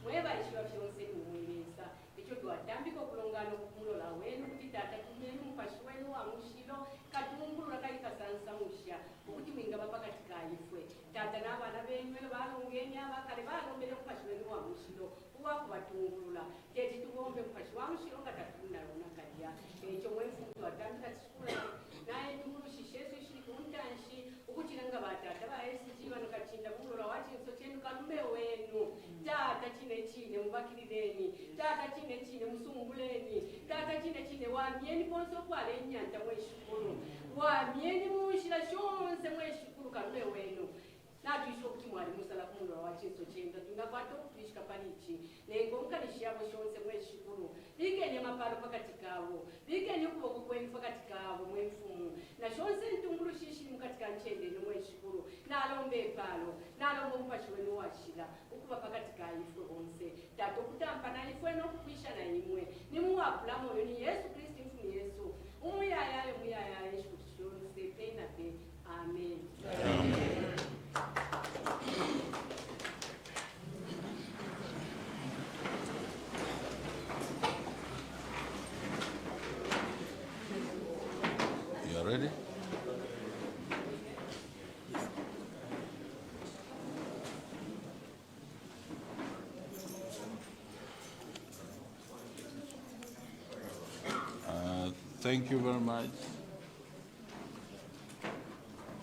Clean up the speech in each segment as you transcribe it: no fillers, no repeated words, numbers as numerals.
mweba ishwa fyonse kumweleza ekyo twatambika okulongana okumulola wenu kuti tata kumenu mupashi wenu wa mushilo katumbulula kali kasansa musha okuti mwinga bapakati kaifwe tata n'abaana benywelo balongenya abakale balombere mupashi wenu wa mushilo kubatungulula teti tugombe mupashi wa mushilo nga tatunalona kalya ekyo mwefumu twatambika kisukula naye tumulushisheso shiri kuntanshi ukuchiranga batata ba SG Nakachinda kumulola wachinso chenu kalume wenu tata chine mubakilireni tata chine musumbuleni tata chine wamyeni ponso kwale enyanja mweshukuru wamyeni munshira shonse mweshukuru kalume wenu natuisho kuti mwali musala kumulola wachinso chenda tungakwata okutwishika palichi nengo mukalishiyabo shonse mweshukuru bigeni amapalo pakati kawo bigeni ukuboko kwenu pakati kawo mwefumu na shonse ntungulu shishiri mukati kanchende mweshukuru nalombe palo nalombe mupashi wenu washila ukuba pakati kaifwe bonse tato kutampa na ifwe nokukwisha na imwe nimuwapula moyo ni Yesu Kristu mfumu Yesu umuyayayo muyayayo shonse pena pe amen, amen. You are ready? Thank you very much,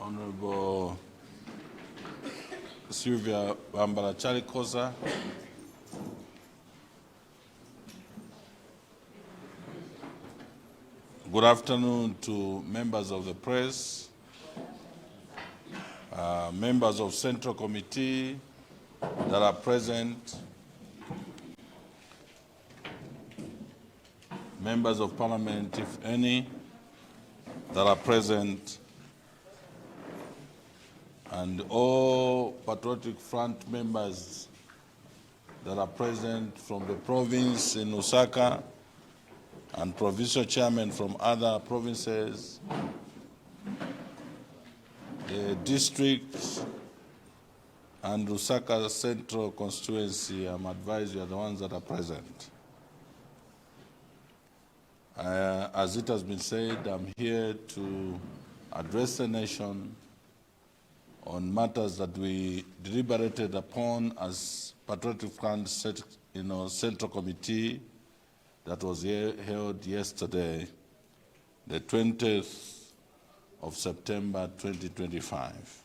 Honorable Sylvia Bambalachari-Koza. Good afternoon to members of the press, members of Central Committee that are present, members of Parliament, if any, that are present, and all Patriotic Front members that are present from the province in Lusaka and provincial chairmen from other provinces, the districts, and Lusaka Central Constituency. I'm advised you are the ones that are present. As it has been said, I'm here to address the nation on matters that we deliberated upon as Patriotic Front Central Committee that was held yesterday, the 20th of September 2025.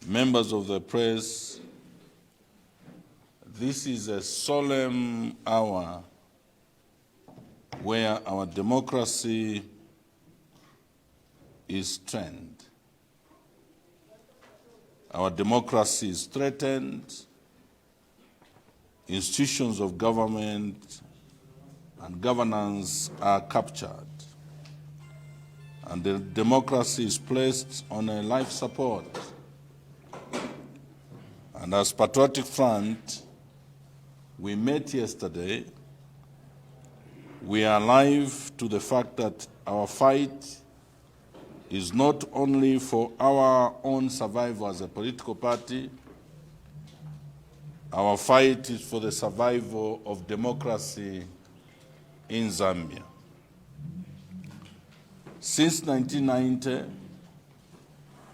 Members of the press, this is a solemn hour where our democracy is threatened. Our democracy is threatened, institutions of government and governance are captured, and the democracy is placed on a life support. And as Patriotic Front, we met yesterday. We are alive to the fact that our fight is not only for our own survival as a political party, our fight is for the survival of democracy in Zambia. Since 1990,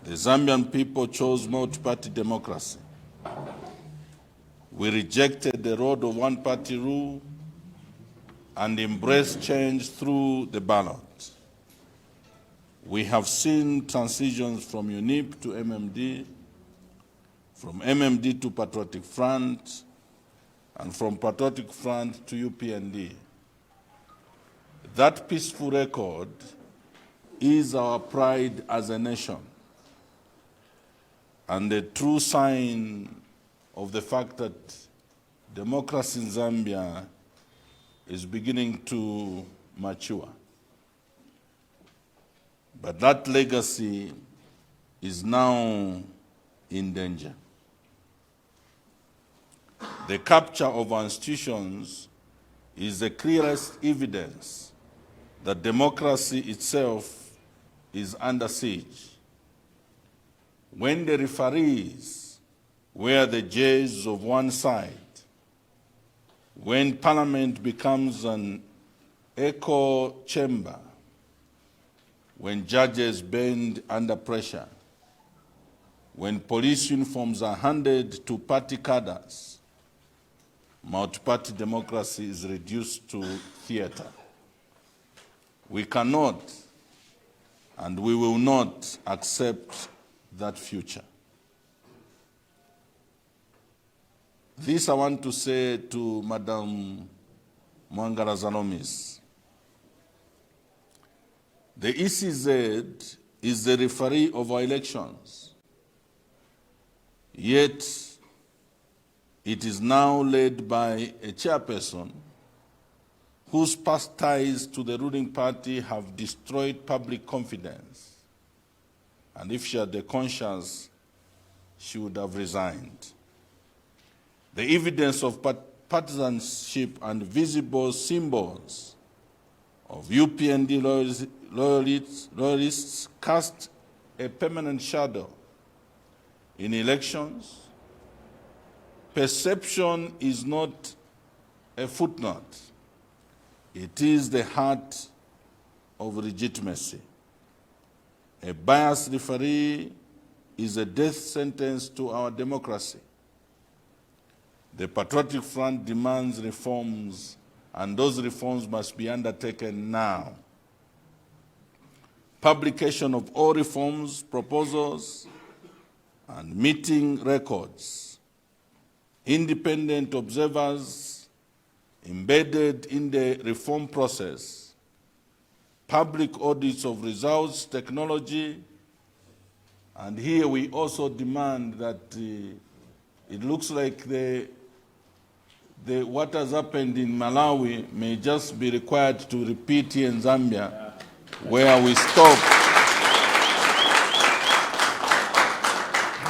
the Zambian people chose multi-party democracy. We rejected the road of one-party rule and embraced change through the ballot. We have seen transitions from UNIP to MMD, from MMD to Patriotic Front, and from Patriotic Front to UPND. That peaceful record is our pride as a nation and a true sign of the fact that democracy in Zambia is beginning to mature. But that legacy is now in danger. The capture of our institutions is the clearest evidence that democracy itself is under siege. When the referees where the judges of one side, when Parliament becomes an echo chamber, when judges bend under pressure, when police uniforms are handed to party cadres, multi-party democracy is reduced to theater. We cannot and we will not accept that future. This I want to say to Madam Mwangala Zalomis. The ECZ is the referee of our elections, yet it is now led by a chairperson whose past ties to the ruling party have destroyed public confidence. And if she had the conscience, she would have resigned. The evidence of partisanship and visible symbols of UPND loyalists cast a permanent shadow in elections. Perception is not a footnote. It is the heart of legitimacy. A biased referee is a death sentence to our democracy. The Patriotic Front demands reforms, and those reforms must be undertaken now. Publication of all reforms, proposals, and meeting records. Independent observers embedded in the reform process. Public audits of results, technology, and here we also demand that it looks like what has happened in Malawi may just be required to repeat here in Zambia, where we stop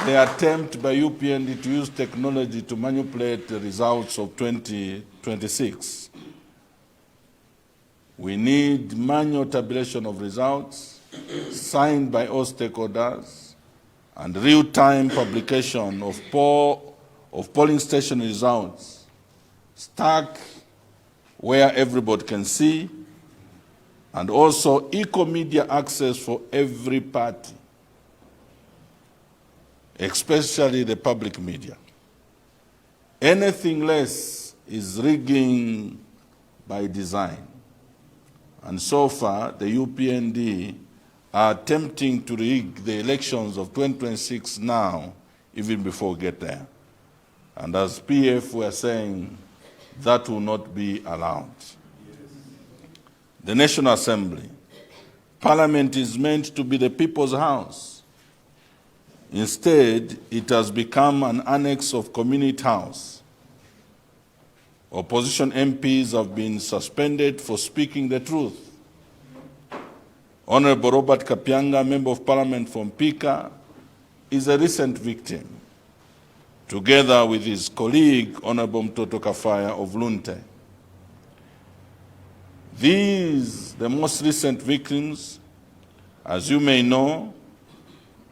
the attempt by UPND to use technology to manipulate the results of 2026. We need manual tabulation of results, signed by all stakeholders, and real-time publication of polling station results, stuck where everybody can see, and also equal media access for every party, especially the public media. Anything less is rigging by design. And so far, the UPND are attempting to rig the elections of 2026 now, even before we get there. And as PF were saying, that will not be allowed. The National Assembly. Parliament is meant to be the people's house. Instead, it has become an annex of Community House. Opposition MPs have been suspended for speaking the truth. Honorable Robert Kapianga, Member of Parliament from Pika, is a recent victim, together with his colleague, Honorable Mtoto Kafaya of Lunte. These, the most recent victims, as you may know,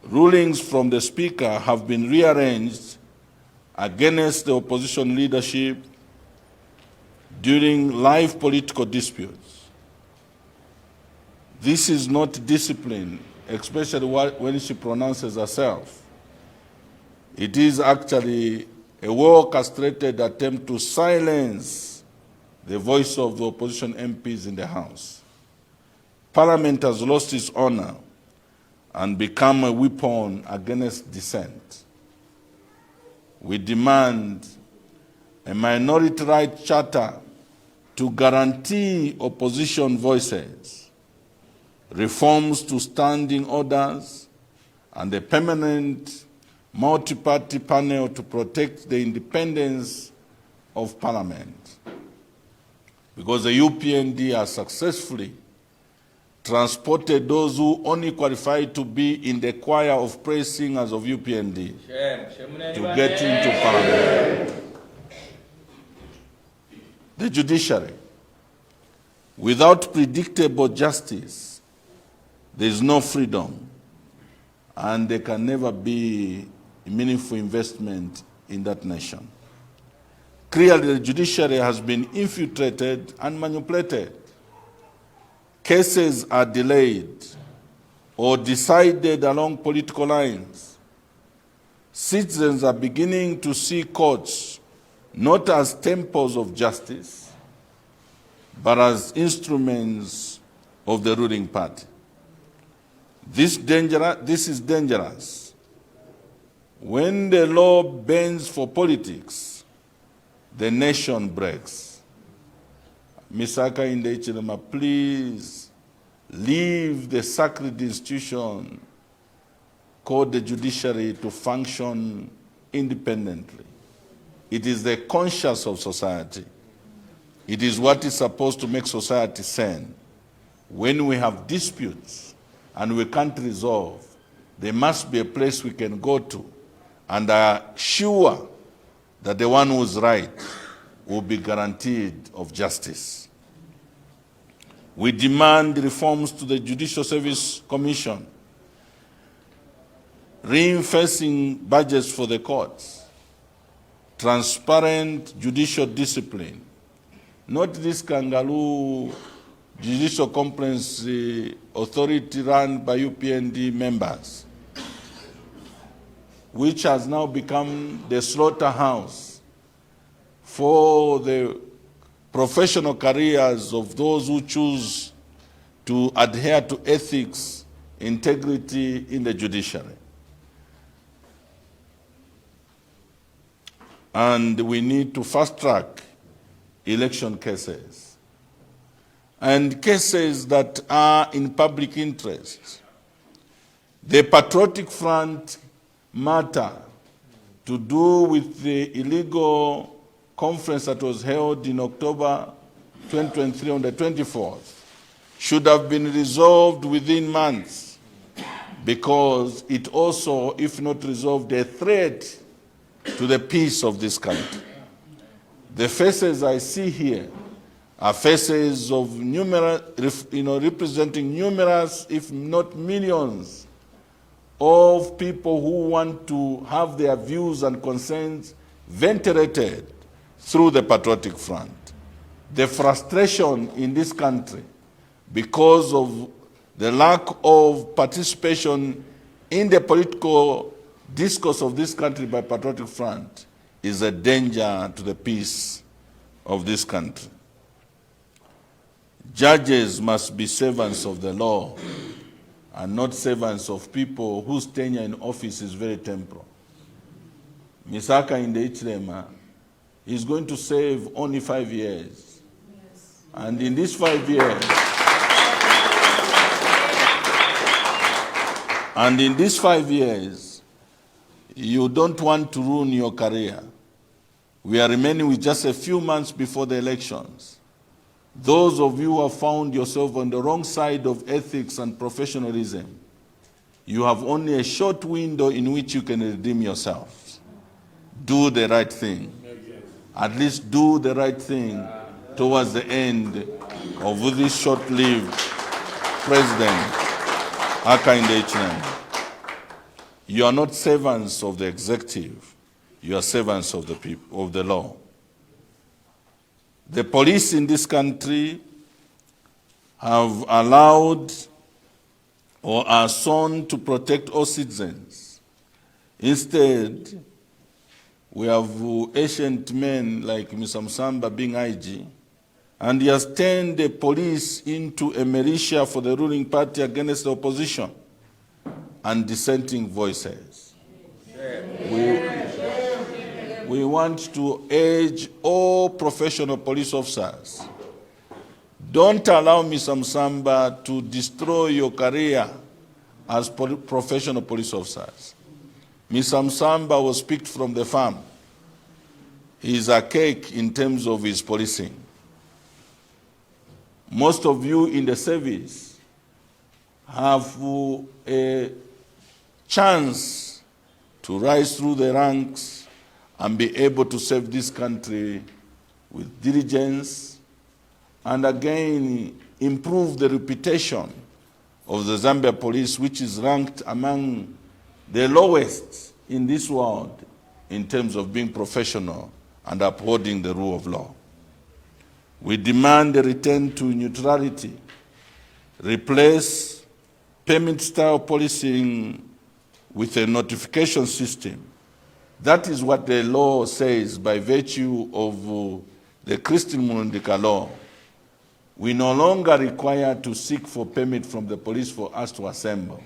rulings from the Speaker have been rearranged against the opposition leadership during live political disputes. This is not discipline, especially when she pronounces herself. It is actually a well-orchestrated attempt to silence the voice of the opposition MPs in the House. Parliament has lost its honor and become a weapon against dissent. We demand a minority right charter to guarantee opposition voices, reforms to standing orders, and a permanent multi-party panel to protect the independence of Parliament. Because the UPND has successfully transported those who only qualify to be in the choir of praise singers of UPND to get into Parliament. The Judiciary. Without predictable justice, there is no freedom, and there can never be meaningful investment in that nation. Clearly, the judiciary has been infiltrated and manipulated. Cases are delayed or decided along political lines. Citizens are beginning to see courts not as temples of justice, but as instruments of the ruling party. This is dangerous. When the law bends for politics, the nation breaks. Misaka Indechilema, please leave the sacred institution called the judiciary to function independently. It is the conscience of society. It is what is supposed to make society sane. When we have disputes and we can't resolve, there must be a place we can go to and are sure that the one who's right will be guaranteed of justice. We demand reforms to the Judicial Service Commission, reinforcing budgets for the courts, transparent judicial discipline, not this kangaroo judicial complaints authority run by UPND members, which has now become the slaughterhouse for the professional careers of those who choose to adhere to ethics, integrity in the judiciary. And we need to fast-track election cases and cases that are in public interest. The Patriotic Front matter to do with the illegal conference that was held in October 2023 on the 24th should have been resolved within months, because it also, if not resolved, a threat to the peace of this country. The faces I see here are faces of numerous, representing numerous, if not millions, of people who want to have their views and concerns ventilated through the Patriotic Front. The frustration in this country because of the lack of participation in the political discourse of this country by Patriotic Front is a danger to the peace of this country. Judges must be servants of the law and not servants of people whose tenure in office is very temporal. Misaka in the Ichilema is going to serve only 5 years. Yes. And in these 5 years, you don't want to ruin your career. We are remaining with just a few months before the elections. Those of you who have found yourself on the wrong side of ethics and professionalism, you have only a short window in which you can redeem yourselves. Do the right thing. At least do the right thing towards the end of this short-lived president, Hakainde Hichilema. You are not servants of the executive. You are servants of the people, of the law. The police in this country have allowed or are sworn to protect all citizens. Instead, we have ancient men like Mr. Musamba being IG, and he has turned the police into a militia for the ruling party against the opposition and dissenting voices. We want to urge all professional police officers, don't allow Mr. Musamba to destroy your career as professional police officers. Mr. Musamba was picked from the farm. He is archaic in terms of his policing. Most of you in the service have a chance to rise through the ranks and be able to serve this country with diligence and again improve the reputation of the Zambia police, which is ranked among the lowest in this world in terms of being professional and upholding the rule of law. We demand a return to neutrality, replace payment-style policing with a notification system. That is what the law says by virtue of the Christian Mundika law. We no longer require to seek for permit from the police for us to assemble.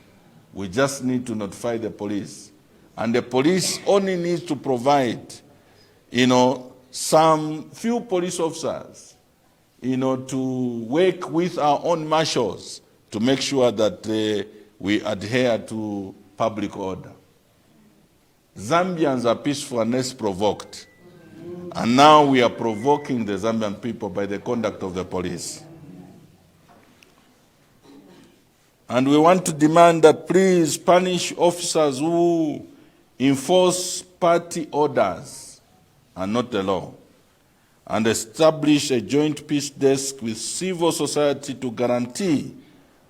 We just need to notify the police. And the police only needs to provide, some few police officers, to work with our own marshals to make sure that we adhere to public order. Zambians are peaceful and less provoked. And now we are provoking the Zambian people by the conduct of the police. And we want to demand that please punish officers who enforce party orders and not the law, and establish a joint peace desk with civil society to guarantee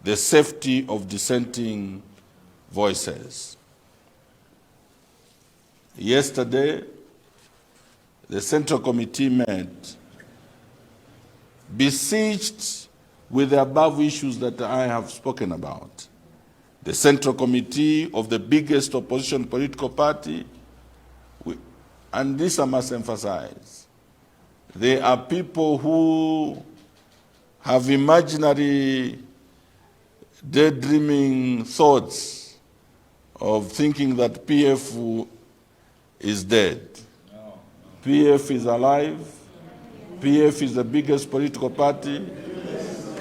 the safety of dissenting voices. Yesterday, the Central Committee met, besieged with the above issues that I have spoken about. The Central Committee of the biggest opposition political party, and this I must emphasize, they are people who have imaginary daydreaming thoughts of thinking that PF is dead. No. PF is alive. PF is the biggest political party.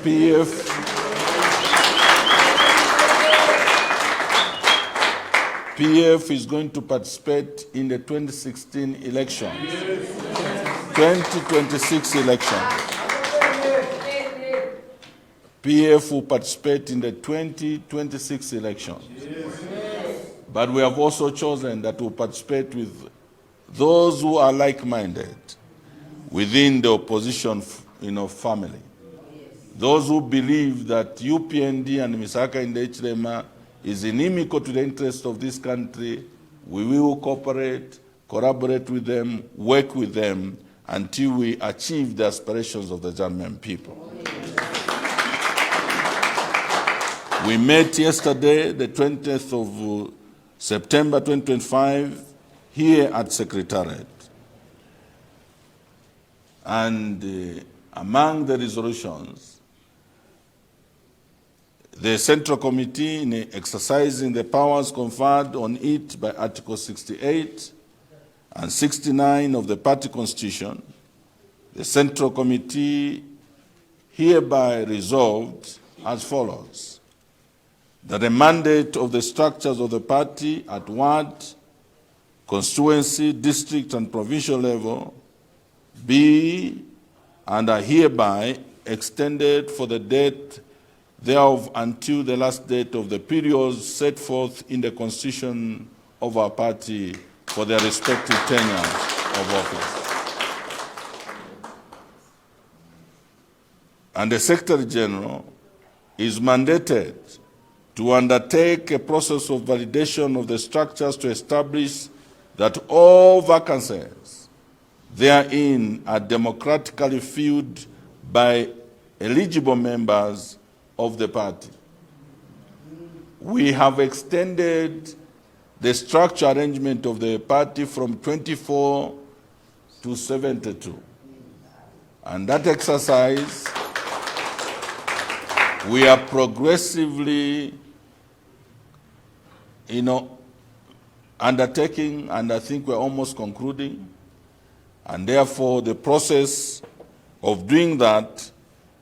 PF is going to participate in the 2016 elections, 2026 elections. PF will participate in the 2026 elections. But we have also chosen that we'll participate with those who are like-minded within the opposition family. Those who believe that UPND and Misaka Indechilema is inimical to the interests of this country, we will cooperate, collaborate with them, work with them until we achieve the aspirations of the Zambian people. We met yesterday, the 20th of September 2025, here at Secretariat. And among the resolutions, the Central Committee, in exercising the powers conferred on it by Article 68 and 69 of the Party Constitution, the Central Committee hereby resolved as follows: that the mandate of the structures of the party at ward, constituency, district, and provincial level be and are hereby extended for the date thereof until the last date of the periods set forth in the constitution of our party for their respective tenures of office. And the Secretary General is mandated to undertake a process of validation of the structures to establish that all vacancies therein are democratically filled by eligible members of the party. We have extended the structure arrangement of the party from 24 to 72. And that exercise, we are progressively, undertaking, and I think we're almost concluding. And therefore, the process of doing that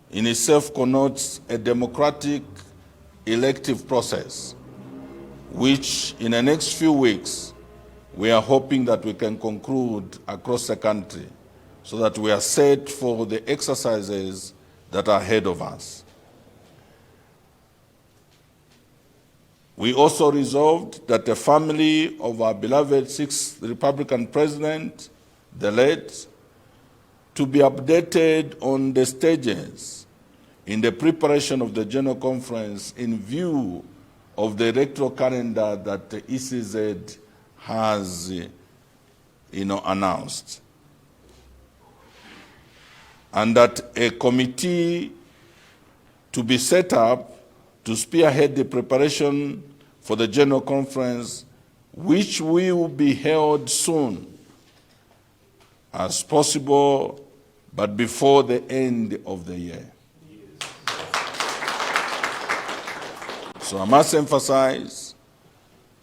in itself connotes a democratic elective process, which in the next few weeks, we are hoping that we can conclude across the country so that we are set for the exercises that are ahead of us. We also resolved that the family of our beloved 6th Republican President, the late, to be updated on the stages in the preparation of the General Conference in view of the electoral calendar that the ECZ has announced. And that a committee to be set up to spearhead the preparation for the General Conference, which will be held soon as possible, but before the end of the year. So I must emphasize,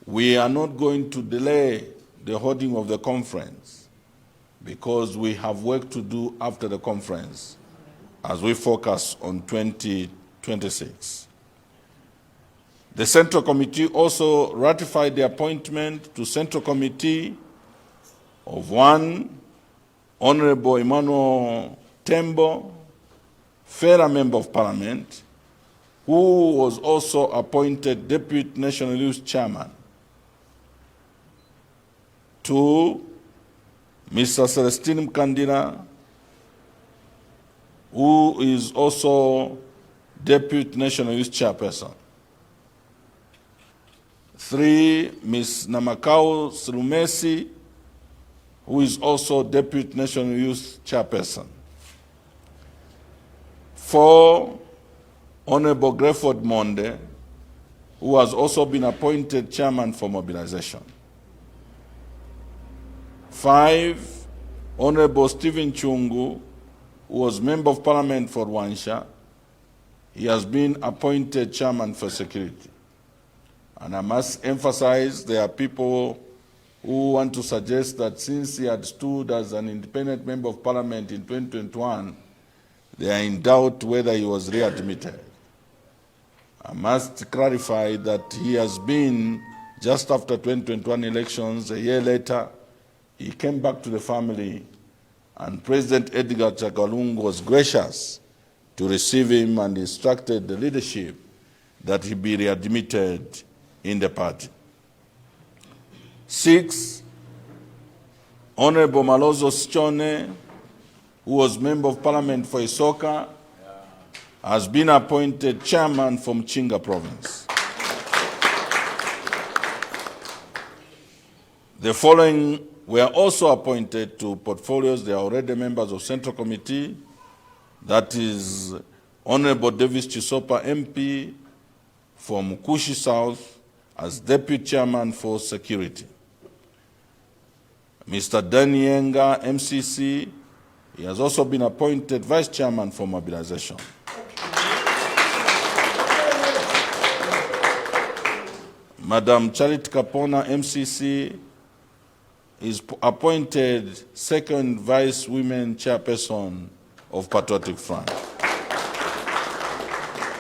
we are not going to delay the holding of the conference because we have work to do after the conference as we focus on 2026. The Central Committee also ratified the appointment to Central Committee of one Honorable Emmanuel Tembo, fellow Member of Parliament, who was also appointed Deputy National Youth Chairman. To Mr. Celestine Mkandila, who is also Deputy National Youth Chairperson. 3, Ms. Namakau Silumesi, who is also Deputy National Youth Chairperson. 4, Honorable Grefford Monde, who has also been appointed Chairman for Mobilization. 5, Honorable Stephen Chungu, who was Member of Parliament for Rwansha. He has been appointed Chairman for Security. And I must emphasize, there are people who want to suggest that since he had stood as an independent Member of Parliament in 2021, they are in doubt whether he was readmitted. I must clarify that he has been, just after 2021 elections, a year later, he came back to the family, and President Edgar Chakalungu was gracious to receive him and instructed the leadership that he be readmitted in the party. 6, Honorable Malozo Sichone, who was Member of Parliament for Isoka, has been appointed Chairman from Chinga Province. The following were also appointed to portfolios. They are already members of Central Committee. That is Honorable Davis Chisopa, MP from Kushi South, as Deputy Chairman for Security. Mr. Danienga, MCC, he has also been appointed Vice Chairman for Mobilization. Madam Charity Kapona, MCC, is appointed Second Vice Women Chairperson of Patriotic Front.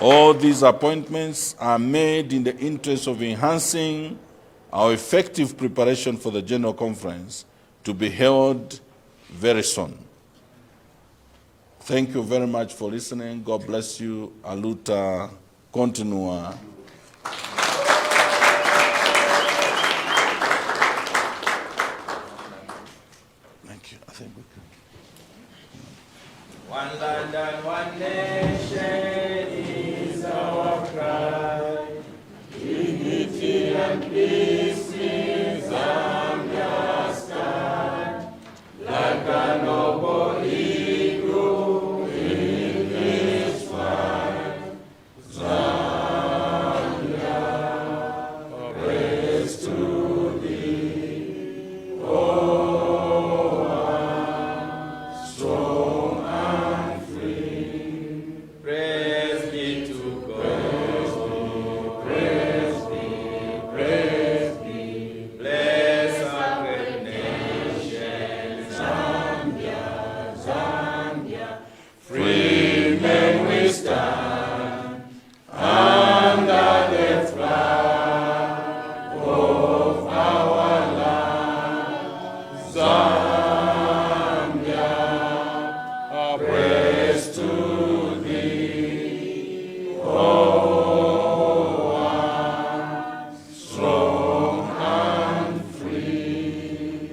All these appointments are made in the interest of enhancing our effective preparation for the General Conference to be held very soon. Thank you very much for listening. God bless you. Aluta continua. Thank you. I think we can. One land and one nation is our cry. Unity and peace in Zambia's sky. Like a noble eagle in his flight. Zambia, praise to thee, oh, strong and free. Praise be to God. Praise be. Bless our great nation, Zambia, Zambia. Free men we stand under the flag of our land, Zambia. Praise to thee, oh, strong and free.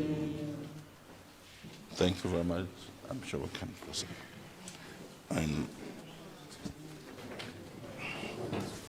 Thank you very much. I'm sure we can proceed.